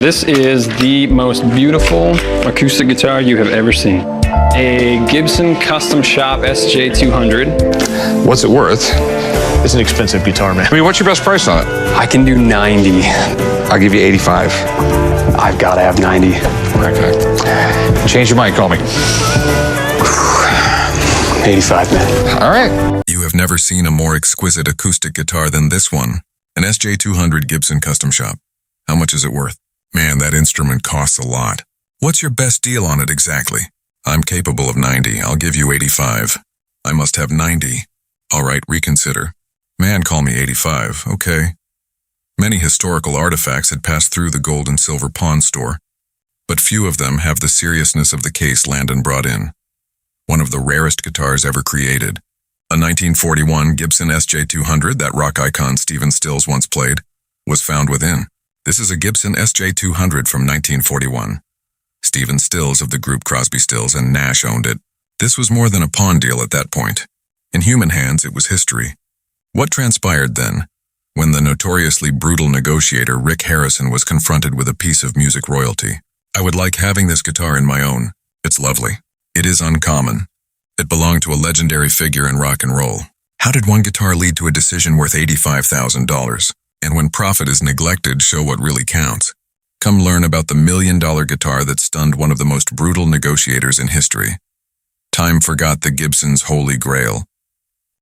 This is the most beautiful acoustic guitar you have ever seen. A Gibson Custom Shop SJ200. What's it worth? It's an expensive guitar, man. I mean, what's your best price on it? I can do 90. I'll give you 85. I've got to have 90. Okay. Change your mind, call me. 85, man. All right. You have never seen a more exquisite acoustic guitar than this one, an SJ200 Gibson Custom Shop. How much is it worth? Man, that instrument costs a lot. What's your best deal on it exactly? I'm capable of 90. I'll give you 85. I must have 90. All right, reconsider. Man, call me 85. Okay. Many historical artifacts had passed through the gold and silver pawn store, but few of them have the seriousness of the case Landon brought in. One of the rarest guitars ever created. A 1941 Gibson SJ200 that rock icon Stephen Stills once played was found within. This is a Gibson SJ200 from 1941. Stephen Stills of the group Crosby, Stills and Nash owned it. This was more than a pawn deal at that point. In human hands, it was history. What transpired then, when the notoriously brutal negotiator Rick Harrison was confronted with a piece of music royalty? I would like having this guitar in my own. It's lovely. It is uncommon. It belonged to a legendary figure in rock and roll. How did one guitar lead to a decision worth $85,000? And when profit is neglected, show what really counts. Come learn about the $1 million guitar that stunned one of the most brutal negotiators in history. Time forgot the Gibson's holy grail.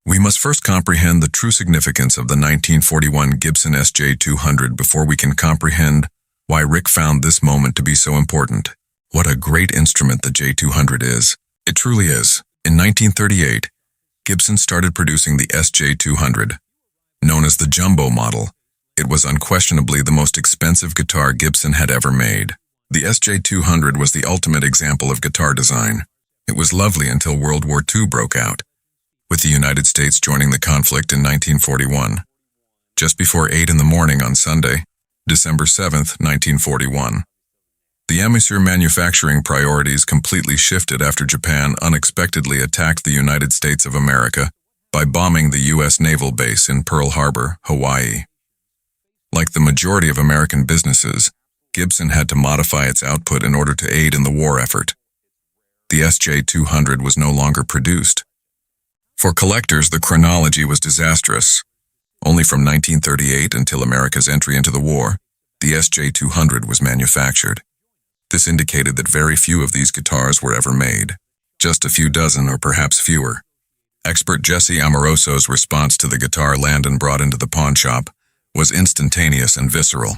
We must first comprehend the true significance of the 1941 Gibson SJ200 before we can comprehend why Rick found this moment to be so important. What a great instrument the J200 is. It truly is. In 1938, Gibson started producing the SJ200. Known as the jumbo model, it was unquestionably the most expensive guitar Gibson had ever made. The SJ200 was the ultimate example of guitar design. It was lovely until World War II broke out, with the United States joining the conflict in 1941. Just before 8 in the morning on Sunday, December 7th, 1941. The amateur manufacturing priorities completely shifted after Japan unexpectedly attacked the United States of America by bombing the U.S. naval base in Pearl Harbor, Hawaii. Like the majority of American businesses, Gibson had to modify its output in order to aid in the war effort. The SJ200 was no longer produced. For collectors, the chronology was disastrous. Only from 1938 until America's entry into the war, the SJ200 was manufactured. This indicated that very few of these guitars were ever made, just a few dozen or perhaps fewer. Expert Jesse Amoroso's response to the guitar Landon brought into the pawn shop was instantaneous and visceral.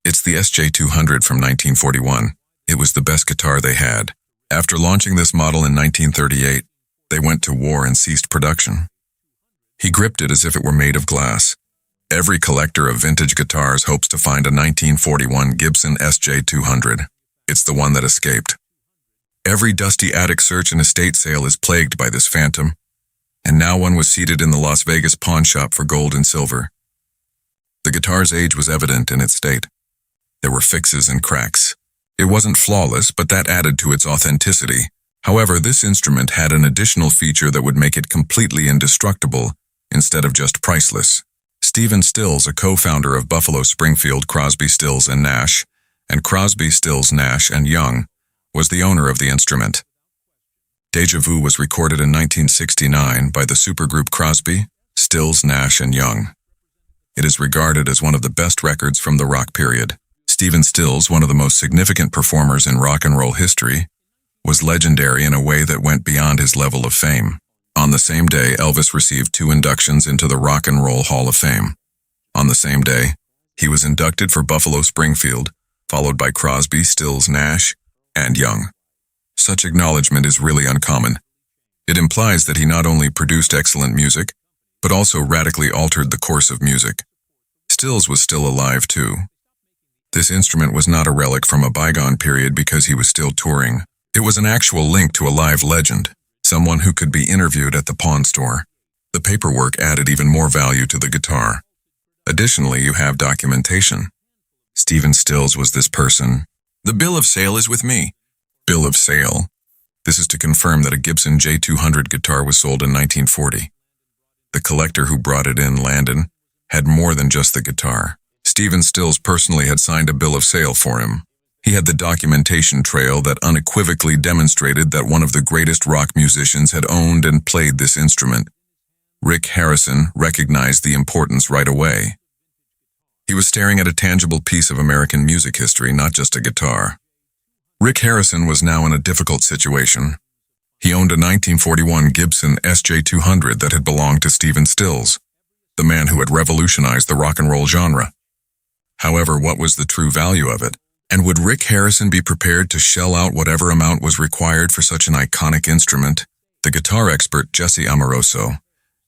It's the SJ200 from 1941. It was the best guitar they had. After launching this model in 1938, they went to war and ceased production. He gripped it as if it were made of glass. Every collector of vintage guitars hopes to find a 1941 Gibson SJ200. It's the one that escaped. Every dusty attic search and estate sale is plagued by this phantom, and now one was seated in the Las Vegas pawn shop for gold and silver. The guitar's age was evident in its state. There were fixes and cracks. It wasn't flawless, but that added to its authenticity. However, this instrument had an additional feature that would make it completely indestructible instead of just priceless. Stephen Stills, a co-founder of Buffalo Springfield Crosby, Stills and Nash, and Crosby, Stills, Nash and Young, was the owner of the instrument. Deja Vu was recorded in 1969 by the supergroup Crosby, Stills, Nash and Young. It is regarded as one of the best records from the rock period. Stephen Stills, one of the most significant performers in rock and roll history, was legendary in a way that went beyond his level of fame. On the same day, Elvis received 2 inductions into the Rock and Roll Hall of Fame. On the same day, he was inducted for Buffalo Springfield, followed by Crosby, Stills, Nash, and Young. Such acknowledgement is really uncommon. It implies that he not only produced excellent music, but also radically altered the course of music. Stills was still alive too. This instrument was not a relic from a bygone period because he was still touring. It was an actual link to a live legend, someone who could be interviewed at the pawn store. The paperwork added even more value to the guitar. Additionally, you have documentation. Stephen Stills was this person. The bill of sale is with me. Bill of sale. This is to confirm that a Gibson J200 guitar was sold in 1940. The collector who brought it in, Landon, had more than just the guitar. Stephen Stills personally had signed a bill of sale for him. He had the documentation trail that unequivocally demonstrated that one of the greatest rock musicians had owned and played this instrument. Rick Harrison recognized the importance right away. He was staring at a tangible piece of American music history, not just a guitar. Rick Harrison was now in a difficult situation. He owned a 1941 Gibson SJ200 that had belonged to Stephen Stills, the man who had revolutionized the rock and roll genre. However, what was the true value of it? And would Rick Harrison be prepared to shell out whatever amount was required for such an iconic instrument? The guitar expert Jesse Amoroso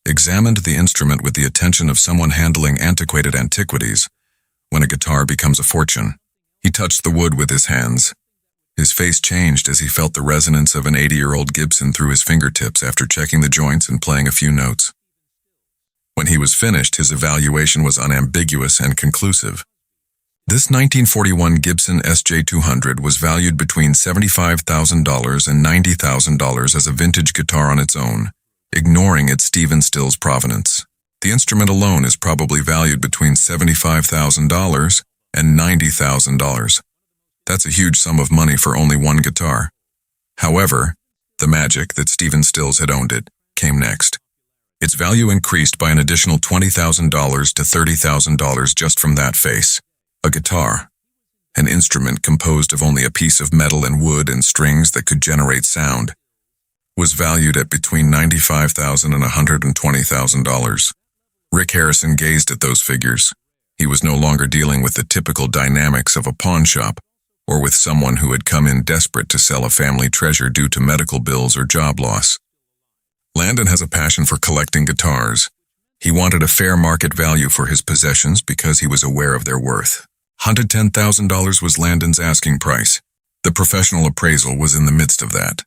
examined the instrument with the attention of someone handling antiquated antiquities. When a guitar becomes a fortune, he touched the wood with his hands. His face changed as he felt the resonance of an 80-year-old Gibson through his fingertips after checking the joints and playing a few notes. When he was finished, his evaluation was unambiguous and conclusive. This 1941 Gibson SJ200 was valued between $75,000 and $90,000 as a vintage guitar on its own, ignoring its Stephen Stills provenance. The instrument alone is probably valued between $75,000 and $90,000. That's a huge sum of money for only one guitar. However, the magic that Stephen Stills had owned it came next. Its value increased by an additional $20,000 to $30,000 just from that face. A guitar, an instrument composed of only a piece of metal and wood and strings that could generate sound, was valued at between $95,000 and $120,000. Rick Harrison gazed at those figures. He was no longer dealing with the typical dynamics of a pawn shop, or with someone who had come in desperate to sell a family treasure due to medical bills or job loss. Landon has a passion for collecting guitars. He wanted a fair market value for his possessions because he was aware of their worth. $110,000 was Landon's asking price. The professional appraisal was in the midst of that.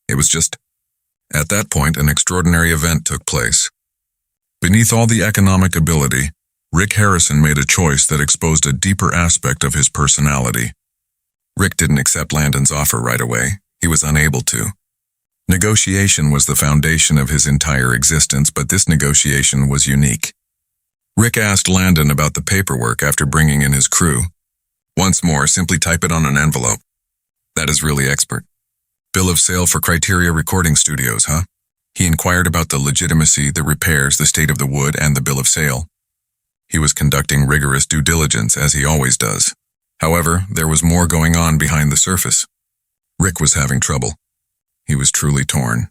It was just, at that point, an extraordinary event took place. Beneath all the economic ability, Rick Harrison made a choice that exposed a deeper aspect of his personality. Rick didn't accept Landon's offer right away. He was unable to. Negotiation was the foundation of his entire existence, but this negotiation was unique. Rick asked Landon about the paperwork after bringing in his crew. Once more, simply type it on an envelope. That is really expert. Bill of sale for Criteria Recording Studios, huh? He inquired about the legitimacy, the repairs, the state of the wood, and the bill of sale. He was conducting rigorous due diligence, as he always does. However, there was more going on behind the surface. Rick was having trouble. He was truly torn.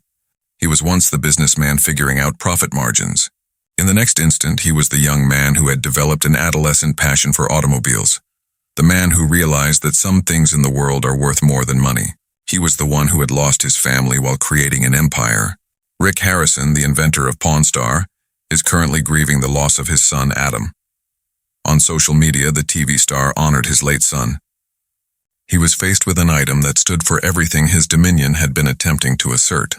He was once the businessman figuring out profit margins. In the next instant, he was the young man who had developed an adolescent passion for automobiles. The man who realized that some things in the world are worth more than money. He was the one who had lost his family while creating an empire. Rick Harrison, the inventor of Pawn Star, is currently grieving the loss of his son, Adam. On social media, the TV star honored his late son. He was faced with an item that stood for everything his dominion had been attempting to assert.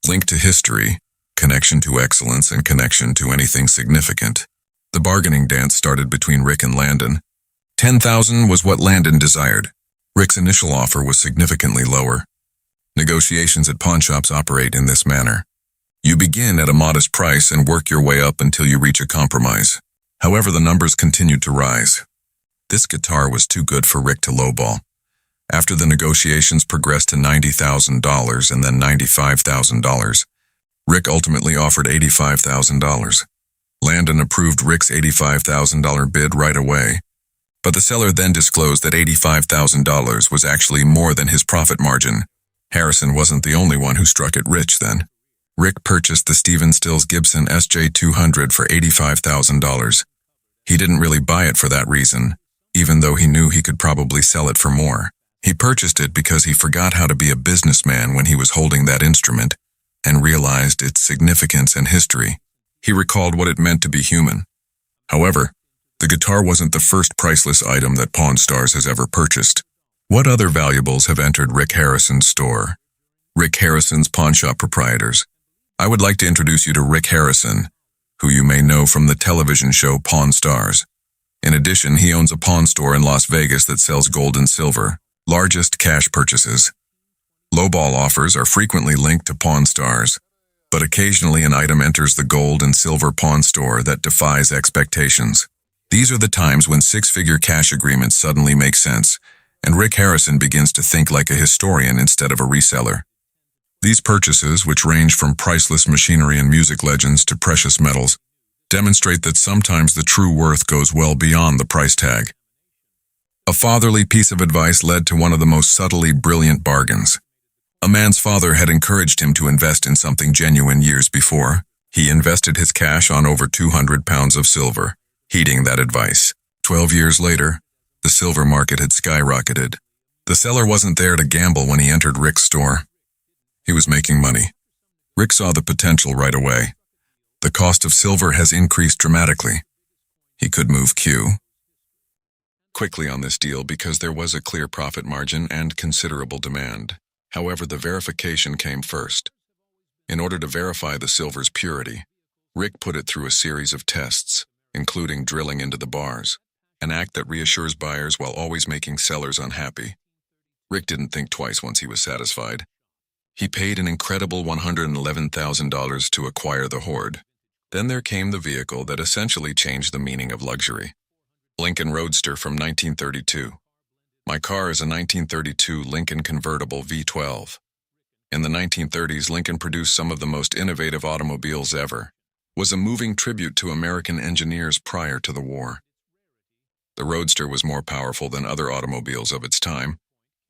Linked to history, connection to excellence, and connection to anything significant. The bargaining dance started between Rick and Landon. $10,000 was what Landon desired. Rick's initial offer was significantly lower. Negotiations at pawn shops operate in this manner. You begin at a modest price and work your way up until you reach a compromise. However, the numbers continued to rise. This guitar was too good for Rick to lowball. After the negotiations progressed to $90,000 and then $95,000, Rick ultimately offered $85,000. Landon approved Rick's $85,000 bid right away, but the seller then disclosed that $85,000 was actually more than his profit margin. Harrison wasn't the only one who struck it rich then. Rick purchased the Stephen Stills Gibson SJ200 for $85,000. He didn't really buy it for that reason, even though he knew he could probably sell it for more. He purchased it because he forgot how to be a businessman when he was holding that instrument and realized its significance and history. He recalled what it meant to be human. However, the guitar wasn't the first priceless item that Pawn Stars has ever purchased. What other valuables have entered Rick Harrison's store? Rick Harrison's pawn shop proprietors. I would like to introduce you to Rick Harrison, who you may know from the television show Pawn Stars. In addition, he owns a pawn store in Las Vegas that sells gold and silver, largest cash purchases. Lowball offers are frequently linked to Pawn Stars, but occasionally an item enters the gold and silver pawn store that defies expectations. These are the times when six-figure cash agreements suddenly make sense, and Rick Harrison begins to think like a historian instead of a reseller. These purchases, which range from priceless machinery and music legends to precious metals, demonstrate that sometimes the true worth goes well beyond the price tag. A fatherly piece of advice led to one of the most subtly brilliant bargains. A man's father had encouraged him to invest in something genuine years before. He invested his cash on over 200 pounds of silver, heeding that advice. 12 years later, the silver market had skyrocketed. The seller wasn't there to gamble when he entered Rick's store. He was making money. Rick saw the potential right away. The cost of silver has increased dramatically. He could move quickly on this deal because there was a clear profit margin and considerable demand. However, the verification came first. In order to verify the silver's purity, Rick put it through a series of tests, including drilling into the bars, an act that reassures buyers while always making sellers unhappy. Rick didn't think twice once he was satisfied. He paid an incredible $111,000 to acquire the hoard. Then there came the vehicle that essentially changed the meaning of luxury. Lincoln Roadster from 1932. My car is a 1932 Lincoln convertible V12. In the 1930s, Lincoln produced some of the most innovative automobiles ever. Was a moving tribute to American engineers prior to the war. The Roadster was more powerful than other automobiles of its time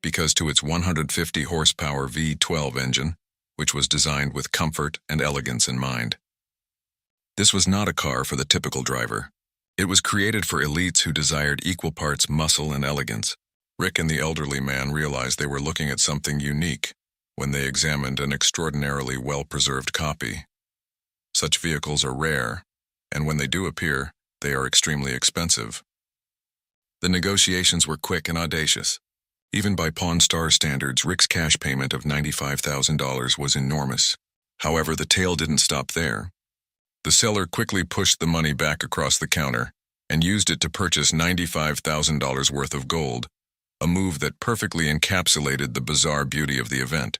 because to its 150 horsepower V12 engine, which was designed with comfort and elegance in mind. This was not a car for the typical driver. It was created for elites who desired equal parts muscle and elegance. Rick and the elderly man realized they were looking at something unique when they examined an extraordinarily well-preserved copy. Such vehicles are rare, and when they do appear, they are extremely expensive. The negotiations were quick and audacious. Even by Pawn Star standards, Rick's cash payment of $95,000 was enormous. However, the tale didn't stop there. The seller quickly pushed the money back across the counter and used it to purchase $95,000 worth of gold, a move that perfectly encapsulated the bizarre beauty of the event.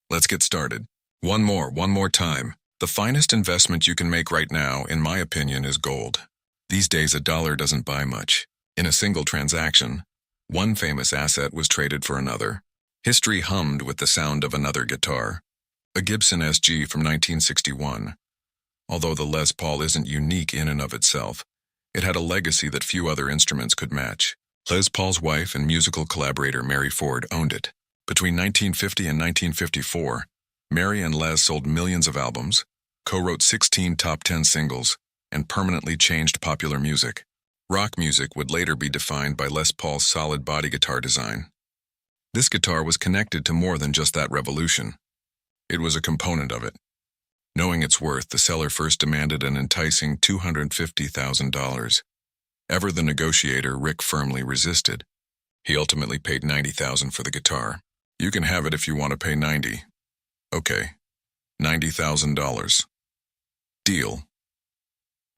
Let's get started. One more time. The finest investment you can make right now, in my opinion, is gold. These days, $1 doesn't buy much. In a single transaction, one famous asset was traded for another. History hummed with the sound of another guitar, a Gibson SG from 1961. Although the Les Paul isn't unique in and of itself, it had a legacy that few other instruments could match. Les Paul's wife and musical collaborator Mary Ford owned it. Between 1950 and 1954, Mary and Les sold millions of albums, co-wrote 16 top 10 singles, and permanently changed popular music. Rock music would later be defined by Les Paul's solid body guitar design. This guitar was connected to more than just that revolution. It was a component of it. Knowing its worth, the seller first demanded an enticing $250,000. Ever the negotiator, Rick firmly resisted. He ultimately paid $90,000 for the guitar. You can have it if you want to pay $90,000. Okay, $90,000. Deal.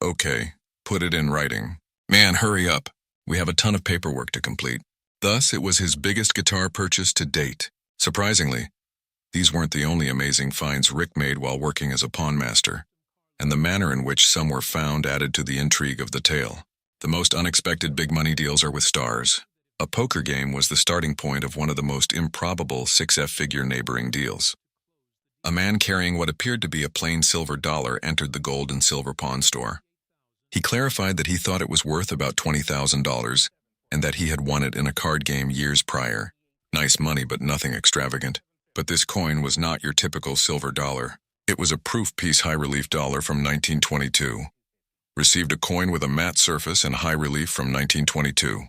Okay, put it in writing. Man, hurry up. We have a ton of paperwork to complete. Thus, it was his biggest guitar purchase to date. Surprisingly, these weren't the only amazing finds Rick made while working as a pawnmaster, and the manner in which some were found added to the intrigue of the tale. The most unexpected big money deals are with stars. A poker game was the starting point of one of the most improbable six-figure neighboring deals. A man carrying what appeared to be a plain silver dollar entered the gold and silver pawn store. He clarified that he thought it was worth about $20,000 and that he had won it in a card game years prior. Nice money, but nothing extravagant. But this coin was not your typical silver dollar. It was a proof-piece high-relief dollar from 1922. Received a coin with a matte surface and high relief from 1922.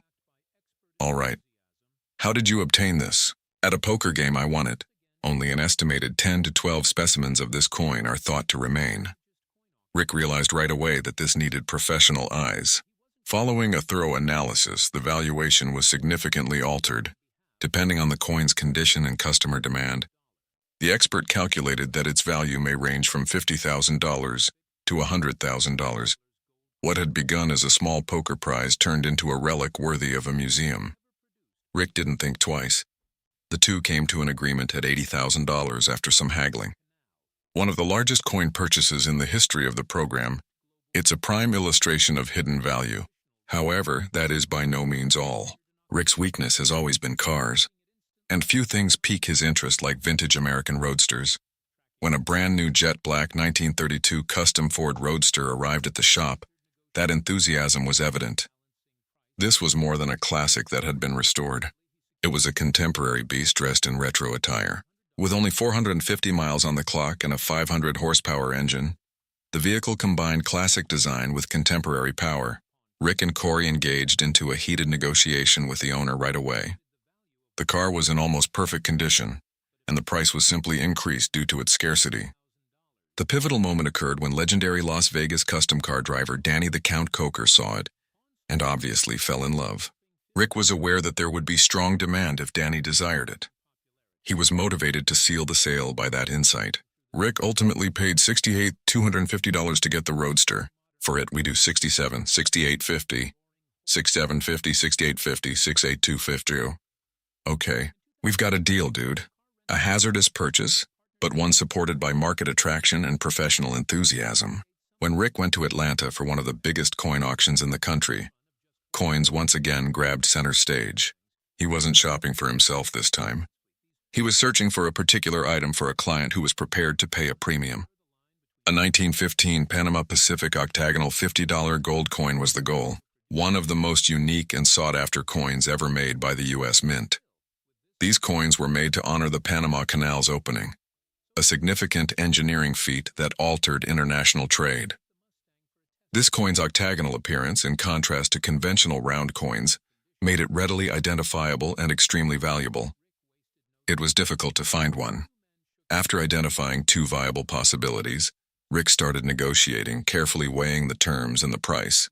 All right. How did you obtain this? At a poker game, I won it. Only an estimated 10 to 12 specimens of this coin are thought to remain. Rick realized right away that this needed professional eyes. Following a thorough analysis, the valuation was significantly altered, depending on the coin's condition and customer demand. The expert calculated that its value may range from $50,000 to $100,000. What had begun as a small poker prize turned into a relic worthy of a museum. Rick didn't think twice. The two came to an agreement at $80,000 after some haggling. One of the largest coin purchases in the history of the program, it's a prime illustration of hidden value. However, that is by no means all. Rick's weakness has always been cars, and few things pique his interest like vintage American roadsters. When a brand new jet black 1932 custom Ford Roadster arrived at the shop, that enthusiasm was evident. This was more than a classic that had been restored. It was a contemporary beast dressed in retro attire. With only 450 miles on the clock and a 500 horsepower engine, the vehicle combined classic design with contemporary power. Rick and Corey engaged into a heated negotiation with the owner right away. The car was in almost perfect condition, and the price was simply increased due to its scarcity. The pivotal moment occurred when legendary Las Vegas custom car driver Danny the Count Coker saw it, and obviously fell in love. Rick was aware that there would be strong demand if Danny desired it. He was motivated to seal the sale by that insight. Rick ultimately paid $68,250 to get the Roadster. For it, we do $67, $68.50, $67.50, $68.50, $68,250. Okay, we've got a deal, dude. A hazardous purchase, but one supported by market attraction and professional enthusiasm. When Rick went to Atlanta for one of the biggest coin auctions in the country, coins once again grabbed center stage. He wasn't shopping for himself this time. He was searching for a particular item for a client who was prepared to pay a premium. A 1915 Panama Pacific octagonal $50 gold coin was the goal, one of the most unique and sought-after coins ever made by the U.S. Mint. These coins were made to honor the Panama Canal's opening, a significant engineering feat that altered international trade. This coin's octagonal appearance, in contrast to conventional round coins, made it readily identifiable and extremely valuable. It was difficult to find one. After identifying two viable possibilities, Rick started negotiating, carefully weighing the terms and the price.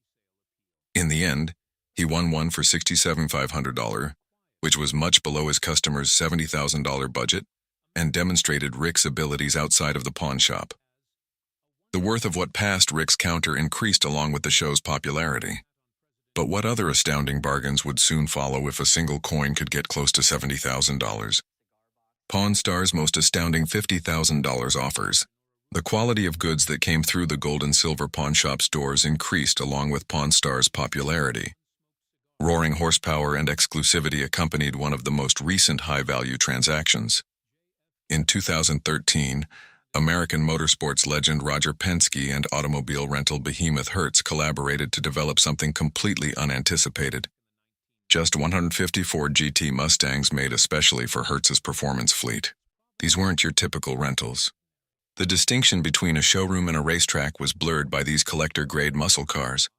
In the end, he won one for $67,500, which was much below his customer's $70,000 budget, and demonstrated Rick's abilities outside of the pawn shop. The worth of what passed Rick's counter increased along with the show's popularity. But what other astounding bargains would soon follow if a single coin could get close to $70,000? Pawn Star's most astounding $50,000 offers. The quality of goods that came through the gold and silver pawn shop's doors increased along with Pawn Star's popularity. Roaring horsepower and exclusivity accompanied one of the most recent high-value transactions. In 2013, American motorsports legend Roger Penske and automobile rental behemoth Hertz collaborated to develop something completely unanticipated. Just 154 GT Mustangs made especially for Hertz's performance fleet. These weren't your typical rentals. The distinction between a showroom and a racetrack was blurred by these collector-grade muscle cars.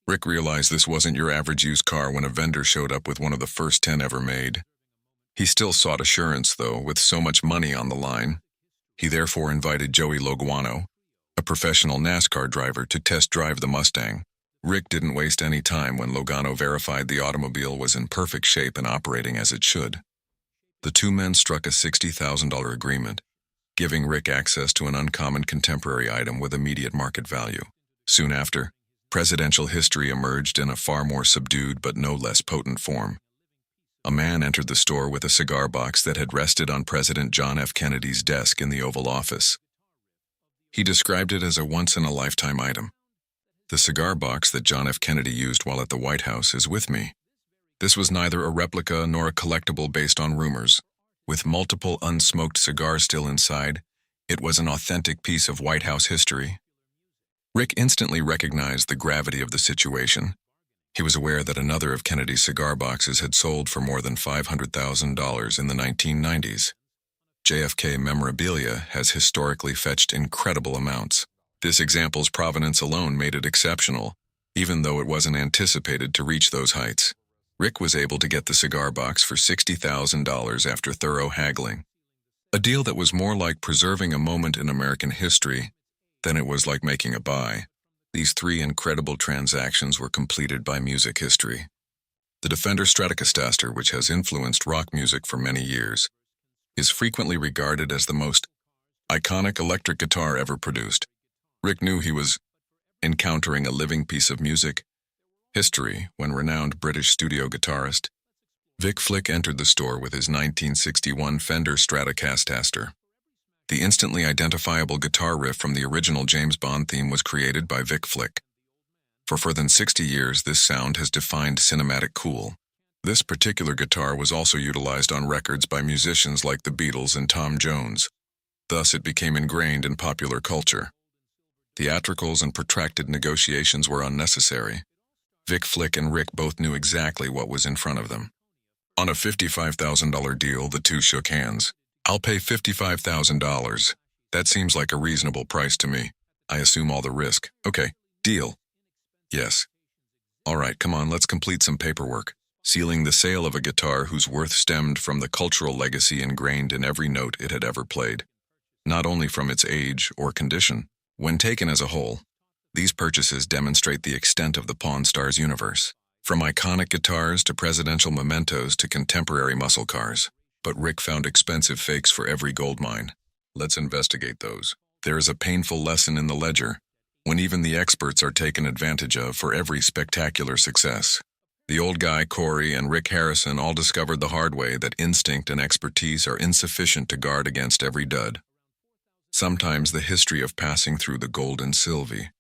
Rick realized this wasn't your average used car when a vendor showed up with one of the first 10 ever made. He still sought assurance, though, with so much money on the line. He therefore invited Joey Logano, a professional NASCAR driver, to test drive the Mustang. Rick didn't waste any time when Logano verified the automobile was in perfect shape and operating as it should. The two men struck a $60,000 agreement, giving Rick access to an uncommon contemporary item with immediate market value. Soon after, presidential history emerged in a far more subdued but no less potent form. A man entered the store with a cigar box that had rested on President John F. Kennedy's desk in the Oval Office. He described it as a once-in-a-lifetime item. The cigar box that John F. Kennedy used while at the White House is with me. This was neither a replica nor a collectible based on rumors. With multiple unsmoked cigars still inside, it was an authentic piece of White House history. Rick instantly recognized the gravity of the situation. He was aware that another of Kennedy's cigar boxes had sold for more than $500,000 in the 1990s. JFK memorabilia has historically fetched incredible amounts. This example's provenance alone made it exceptional, even though it wasn't anticipated to reach those heights. Rick was able to get the cigar box for $60,000 after thorough haggling. A deal that was more like preserving a moment in American history than it was like making a buy. These three incredible transactions were completed by music history. The Defender Stratocaster, which has influenced rock music for many years, is frequently regarded as the most iconic electric guitar ever produced. Rick knew he was encountering a living piece of music history when renowned British studio guitarist Vic Flick entered the store with his 1961 Fender Stratocaster. The instantly identifiable guitar riff from the original James Bond theme was created by Vic Flick. For more than 60 years, this sound has defined cinematic cool. This particular guitar was also utilized on records by musicians like the Beatles and Tom Jones. Thus, it became ingrained in popular culture. Theatricals and protracted negotiations were unnecessary. Vic, Flick, and Rick both knew exactly what was in front of them. On a $55,000 deal, the two shook hands. "I'll pay $55,000. That seems like a reasonable price to me. I assume all the risk. Okay, deal." "Yes." "All right, come on, let's complete some paperwork," sealing the sale of a guitar whose worth stemmed from the cultural legacy ingrained in every note it had ever played. Not only from its age or condition. When taken as a whole, these purchases demonstrate the extent of the Pawn Stars universe. From iconic guitars to presidential mementos to contemporary muscle cars. But Rick found expensive fakes for every gold mine. Let's investigate those. There is a painful lesson in the ledger, when even the experts are taken advantage of for every spectacular success. The old guy, Corey, and Rick Harrison all discovered the hard way that instinct and expertise are insufficient to guard against every dud. Sometimes the history of passing through the golden Sylvie